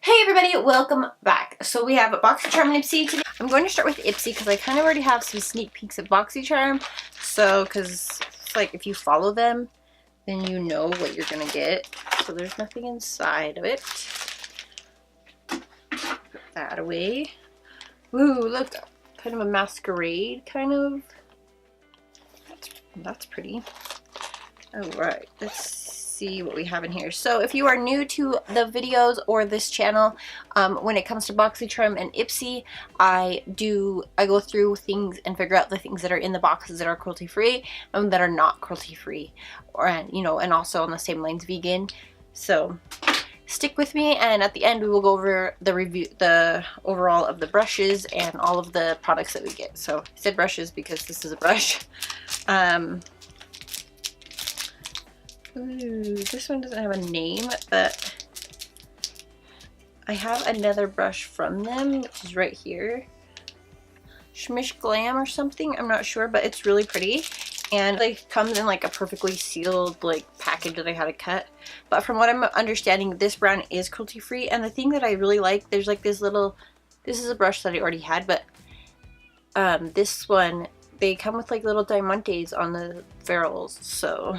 Hey everybody, welcome back. So we have Boxycharm Ipsy today. I'm going to start with Ipsy because I kind of already have some sneak peeks of Boxycharm. So, because it's like if you follow them, then you know what you're going to get. So there's nothing inside of it. Put that away. Ooh, look, kind of a masquerade, kind of. That's pretty. Alright, let's see what we have in here. So if you are new to the videos or this channel, when it comes to Boxycharm and Ipsy, I go through things and figure out the things that are in the boxes that are cruelty free and that are not cruelty free, and also on the same lines vegan. So stick with me, and at the end we will go over the overall of the brushes and all of the products that we get. So I said brushes because this is a brush. Ooh, this one doesn't have a name, but I have another brush from them, which is right here. Schmish Glam or something, I'm not sure, but it's really pretty. And it like comes in like a perfectly sealed like package that I had to cut. But from what I'm understanding, this brand is cruelty free. And the thing that I really like, there's like this little, this is a brush that I already had, but this one, they come with like little diamantes on the ferrules, so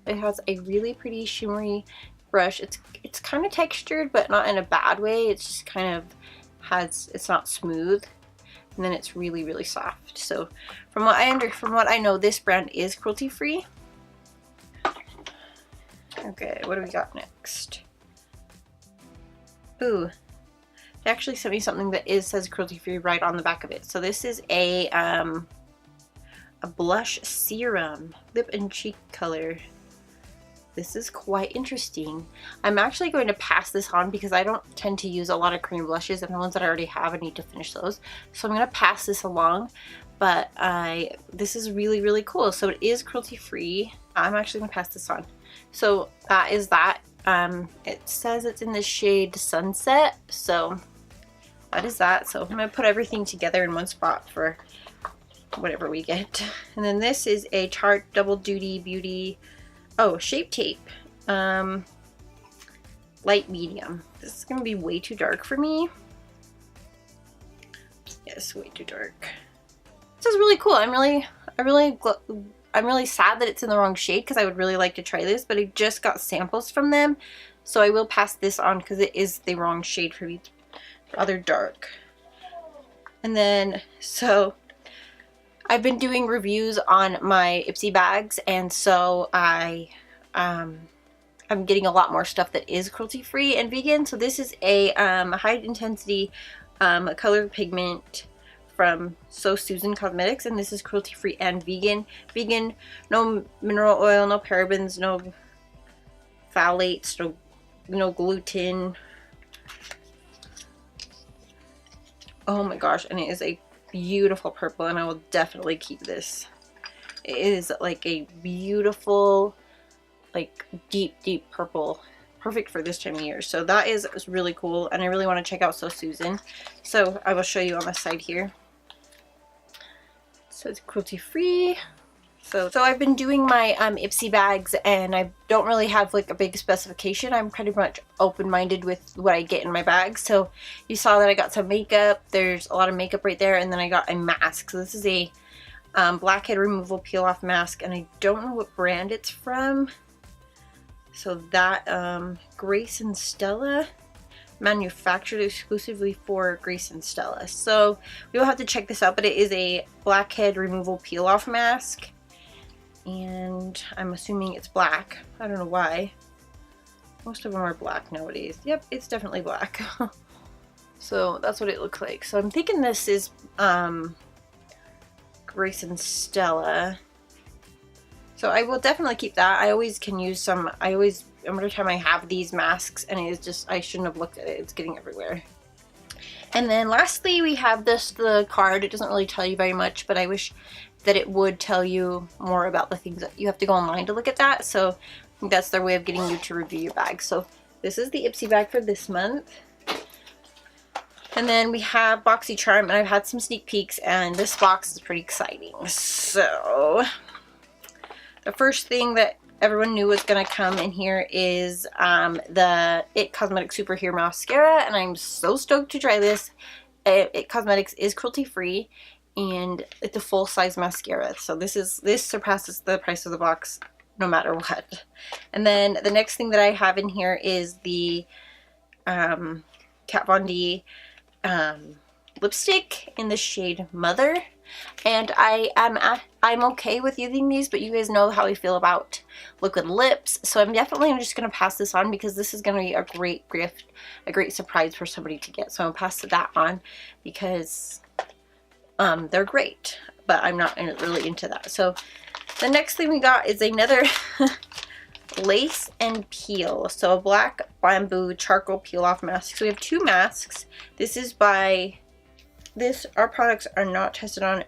it has a really pretty shimmery brush. It's kind of textured, but not in a bad way. It's just kind of it's not smooth, and then it's really, really soft. So from what I know, this brand is cruelty free. Okay, what do we got next? Ooh, they actually sent me something that says cruelty free right on the back of it. So this is a blush serum, lip and cheek color. This is quite interesting. I'm actually going to pass this on because I don't tend to use a lot of cream blushes, and the ones that I already have, I need to finish those. So I'm going to pass this along, but this is really, really cool. So it is cruelty free. I'm actually going to pass this on. So that is that. It says it's in the shade Sunset, so that is that. So I'm going to put everything together in one spot for whatever we get. And then this is a Tarte Double Duty Beauty Shape Tape, light medium. This is gonna be way too dark for me. Yes, way too dark. This is really cool. I'm really sad that it's in the wrong shade because I would really like to try this, but I just got samples from them, so I will pass this on because it is the wrong shade for me. Rather dark. And then so I've been doing reviews on my Ipsy bags, and so I'm getting a lot more stuff that is cruelty free and vegan. So this is a high intensity color pigment from So Susan Cosmetics, and this is cruelty free and vegan. Vegan, no mineral oil, no parabens, no phthalates, no gluten. Oh my gosh, and it is a beautiful purple, and I will definitely keep this. It is like a beautiful, like deep purple, perfect for this time of year. So that is really cool, and I really want to check out So Susan. So I will show you on the side here. So it's cruelty free. So I've been doing my Ipsy bags, and I don't really have like a big specification. I'm pretty much open-minded with what I get in my bags. So you saw that I got some makeup. There's a lot of makeup right there, and then I got a mask. So this is a blackhead removal peel-off mask, and I don't know what brand it's from. So that Grace and Stella, manufactured exclusively for Grace and Stella. So we will have to check this out, but it is a blackhead removal peel-off mask. And I'm assuming it's black. I don't know why. Most of them are black nowadays. Yep, it's definitely black. So that's what it looks like. So I'm thinking this is Grace and Stella. So I will definitely keep that. I always can use some. Every time I have these masks, and it is just, I shouldn't have looked at it. It's getting everywhere. And then lastly, we have the card. It doesn't really tell you very much, but I wish that it would tell you more about the things that you have to go online to look at that. So I think that's their way of getting you to review your bag. So this is the Ipsy bag for this month. And then we have Boxycharm, and I've had some sneak peeks, and this box is pretty exciting. So the first thing that everyone knew was going to come in here is the It Cosmetics Superhero Mascara, and I'm so stoked to try this. It Cosmetics is cruelty free, and it's a full size mascara, so this surpasses the price of the box no matter what. And then the next thing that I have in here is the Kat Von D lipstick in the shade Mother, and I'm okay with using these, but you guys know how I feel about liquid lips, so I'm definitely just gonna pass this on because this is gonna be a great gift, a great surprise for somebody to get. So I'm gonna pass that on because they're great, but I'm not really into that. So the next thing we got is another lace and peel, so a black bamboo charcoal peel off mask. So we have two masks. This is by our products are not tested on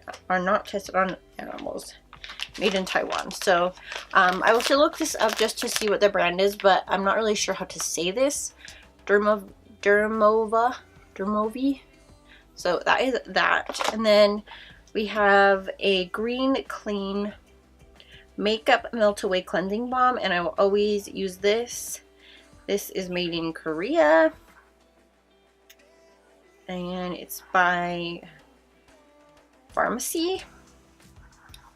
animals, made in Taiwan. So I will still look this up just to see what the brand is, but I'm not really sure how to say this. Dermovi. So that is that. And then we have a green clean makeup melt away cleansing balm, and I will always use this. This is made in Korea, and it's by Pharmacy.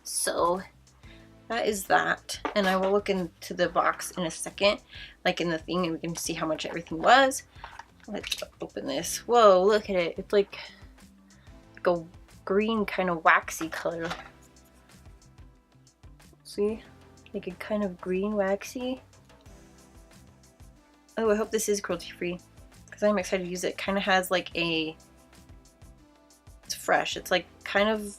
So that is that, and I will look into the box in a second, like in the thing, and we can see how much everything was. Let's open this. Whoa, look at it. It's like a green kind of waxy color. See? Like a kind of green waxy. Oh, I hope this is cruelty free because I'm excited to use it. It kind of has like it's fresh. It's like kind of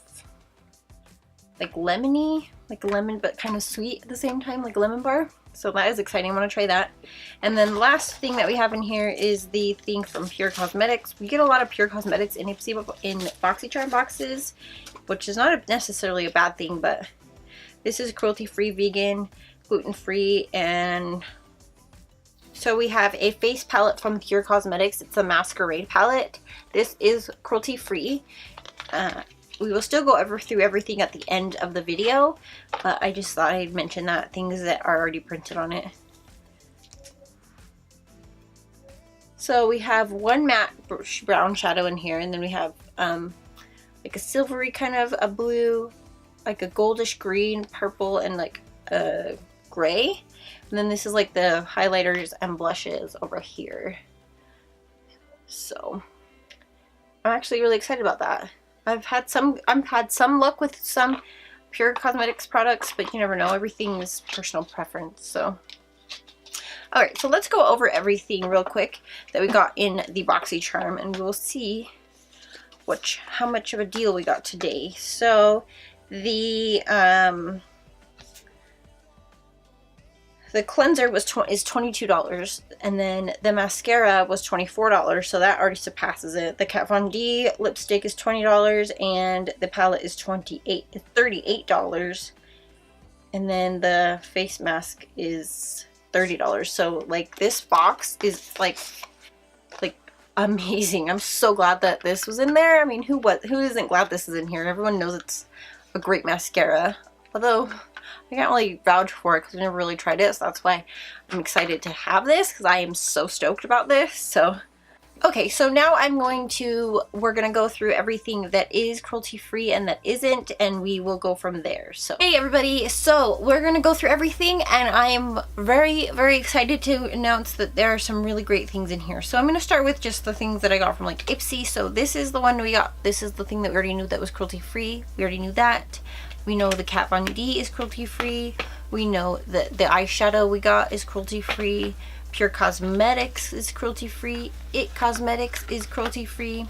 like lemony, like lemon, but kind of sweet at the same time, like a lemon bar. So that is exciting. I want to try that. And then the last thing that we have in here is the thing from Pure Cosmetics. We get a lot of Pure Cosmetics in Boxycharm boxes, which is not necessarily a bad thing, but this is cruelty-free, vegan, gluten-free, and so we have a face palette from Pure Cosmetics. It's a Masquerade palette. This is cruelty-free. We will still go through everything at the end of the video, but I just thought I'd mention that, things that are already printed on it. So we have one matte brown shadow in here, and then we have like a silvery kind of a blue, like a goldish green, purple, and like a gray. And then this is like the highlighters and blushes over here. So I'm actually really excited about that. I've had some luck with some Pure Cosmetics products, but you never know. Everything is personal preference. So alright, so let's go over everything real quick that we got in the Boxycharm, and we'll see how much of a deal we got today. So the cleanser is $22, and then the mascara was $24, so that already surpasses it. The Kat Von D lipstick is $20, and the palette is $38, and then the face mask is $30. So like this box is like amazing. I'm so glad that this was in there. I mean, who isn't glad this is in here? Everyone knows it's a great mascara, although I can't really vouch for it because I never really tried it, so that's why I'm excited to have this, because I am so stoked about this. So okay, so now we're gonna go through everything that is cruelty free and that isn't, and we will go from there. So hey everybody, so we're gonna go through everything, and I am very, very excited to announce that there are some really great things in here. So I'm gonna start with just the things that I got from like Ipsy. So this is the one we got. This is the thing that we already knew that was cruelty free. We already knew that. We know the Kat Von D is cruelty free. We know that the eyeshadow we got is cruelty free. Pure Cosmetics is cruelty free. It Cosmetics is cruelty free.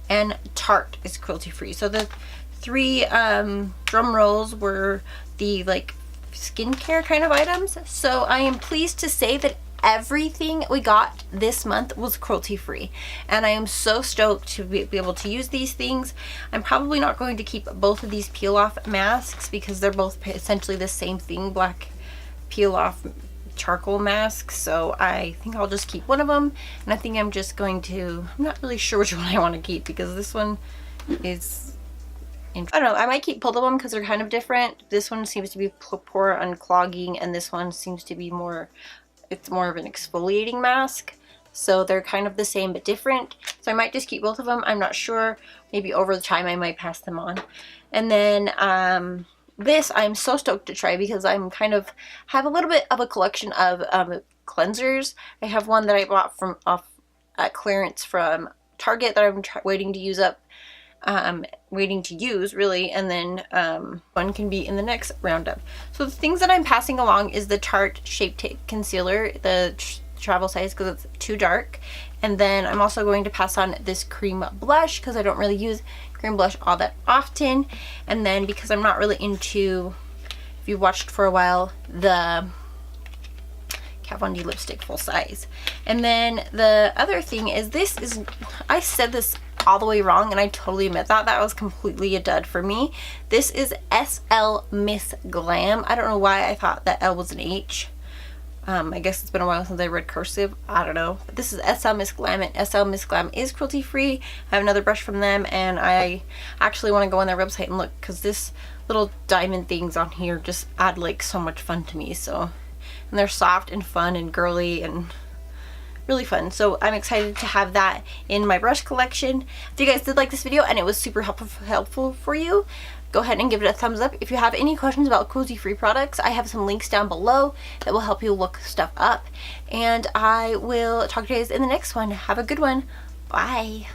And Tarte is cruelty free. So the three drum rolls were the like skincare kind of items. So I am pleased to say that everything we got this month was cruelty free, and I am so stoked to be able to use these things. I'm probably not going to keep both of these peel off masks because they're both essentially the same thing, black peel off charcoal masks. So I think I'll just keep one of them, and I think I'm not really sure which one I want to keep because this one is I don't know, I might keep both of them because they're kind of different. This one seems to be poor unclogging, and this one seems to be more, it's more of an exfoliating mask. So they're kind of the same but different. So I might just keep both of them. I'm not sure. Maybe over the time I might pass them on. And then this I'm so stoked to try because I'm kind of have a little bit of a collection of cleansers. I have one that I bought from off at clearance from Target that I'm waiting to use up. Waiting to use really, and then one can be in the next roundup. So the things that I'm passing along is the Tarte Shape Tape Concealer, the travel size, because it's too dark. And then I'm also going to pass on this cream blush because I don't really use cream blush all that often. And then because I'm not really into, if you've watched for a while, the Kat Von D lipstick full size. And then the other thing is, this is, I said this all the way wrong and I totally admit that. That was completely a dud for me. This is SL Miss Glam. I don't know why I thought that L was an H. I guess it's been a while since I read cursive. I don't know. But this is SL Miss Glam, and SL Miss Glam is cruelty free. I have another brush from them, and I actually want to go on their website and look because this little diamond things on here just add like so much fun to me. So, and they're soft and fun and girly and really fun. So I'm excited to have that in my brush collection. If you guys did like this video and it was super helpful for you, go ahead and give it a thumbs up. If you have any questions about cruelty-free products, I have some links down below that will help you look stuff up. And I will talk to you guys in the next one. Have a good one. Bye.